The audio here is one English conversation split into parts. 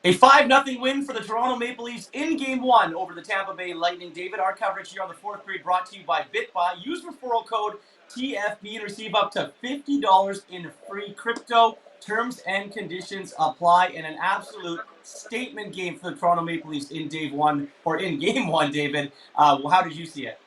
A 5-0 win for the Toronto Maple Leafs in Game 1 over the Tampa Bay Lightning. David, our coverage here on the fourth period brought to you by BitBuy. Use referral code TFB and receive up to $50 in free crypto. Terms and conditions apply in an absolute statement game for the Toronto Maple Leafs in Game 1, David. How did you see it?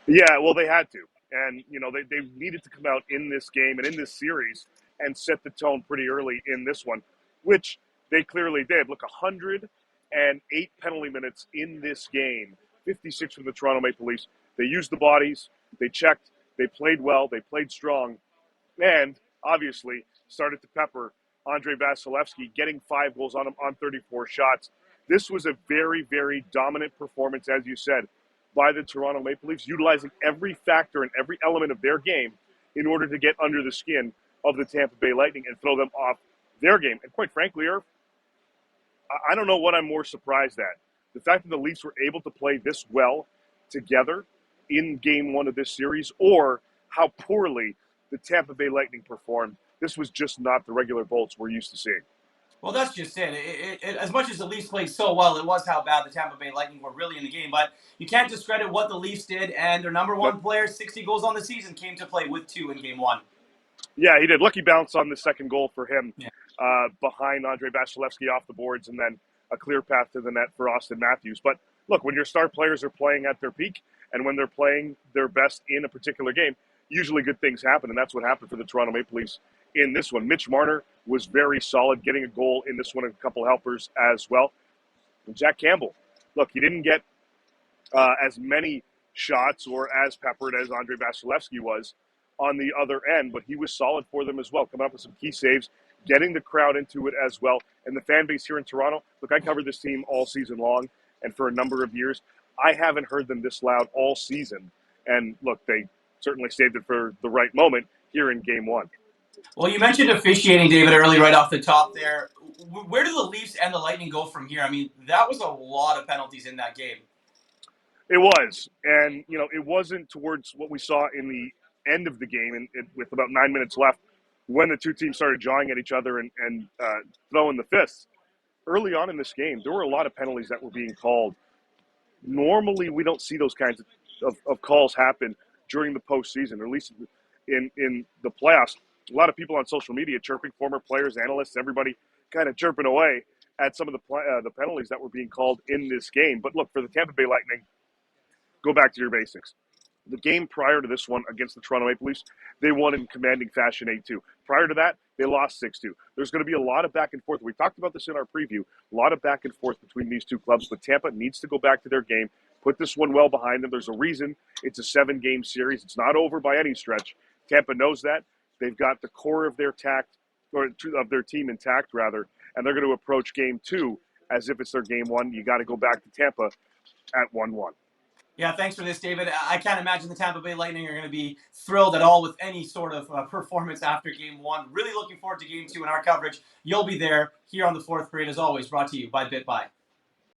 Yeah, well, they had to. And, they needed to come out in this game and in this series and set the tone pretty early in this one, which they clearly did. Look, 108 penalty minutes in this game, 56 from the Toronto Maple Leafs. They used the bodies, they checked, they played well, they played strong, and obviously started to pepper Andrei Vasilevsky, getting 5 goals on him on 34 shots. This was a very, very dominant performance, as you said, by the Toronto Maple Leafs, utilizing every factor and every element of their game in order to get under the skin of the Tampa Bay Lightning and throw them off their game. And quite frankly, Irv, I don't know what I'm more surprised at. The fact that the Leafs were able to play this well together in Game 1 of this series, or how poorly the Tampa Bay Lightning performed. This was just not the regular Bolts we're used to seeing. Well, that's just it. As much as the Leafs played so well, it was how bad the Tampa Bay Lightning were really in the game. But you can't discredit what the Leafs did, and their number Nope. one player, 60 goals on the season, came to play with 2 in Game 1. Yeah, he did. Lucky bounce on the second goal for him, Yeah. behind Andrei Vasilevsky off the boards, and then a clear path to the net for Austin Matthews. But look, when your star players are playing at their peak and when they're playing their best in a particular game, usually good things happen, and that's what happened for the Toronto Maple Leafs in this one. Mitch Marner was very solid, getting a goal in this one and a couple helpers as well. And Jack Campbell, look, he didn't get as many shots or as peppered as Andrei Vasilevsky was on the other end, but he was solid for them as well, coming up with some key saves, getting the crowd into it as well. And the fan base here in Toronto, look, I covered this team all season long and for a number of years. I haven't heard them this loud all season. And look, they certainly saved it for the right moment here in Game 1. Well, you mentioned officiating, David, early right off the top there. Where do the Leafs and the Lightning go from here? I mean, that was a lot of penalties in that game. It was. And, it wasn't towards what we saw in the end of the game and with about 9 minutes left when the two teams started jawing at each other and throwing the fists. Early on in this game, there were a lot of penalties that were being called. Normally, we don't see those kinds of calls happen during the postseason, or at least in the playoffs. A lot of people on social media chirping, former players, analysts, everybody kind of chirping away at some of the penalties that were being called in this game. But look, for the Tampa Bay Lightning, go back to your basics. The game prior to this one against the Toronto Maple Leafs, they won in commanding fashion 8-2. Prior to that, they lost 6-2. There's going to be a lot of back and forth. We talked about this in our preview. A lot of back and forth between these two clubs, but Tampa needs to go back to their game, put this one well behind them. There's a reason it's a 7-game series. It's not over by any stretch. Tampa knows that. They've got the core of their of their team intact, rather, and they're going to approach Game 2 as if it's their Game 1. You got to go back to Tampa at 1-1. Yeah, thanks for this, David. I can't imagine the Tampa Bay Lightning are going to be thrilled at all with any sort of performance after Game 1. Really looking forward to Game 2 in our coverage. You'll be there here on the fourth period, as always, brought to you by BitBuy.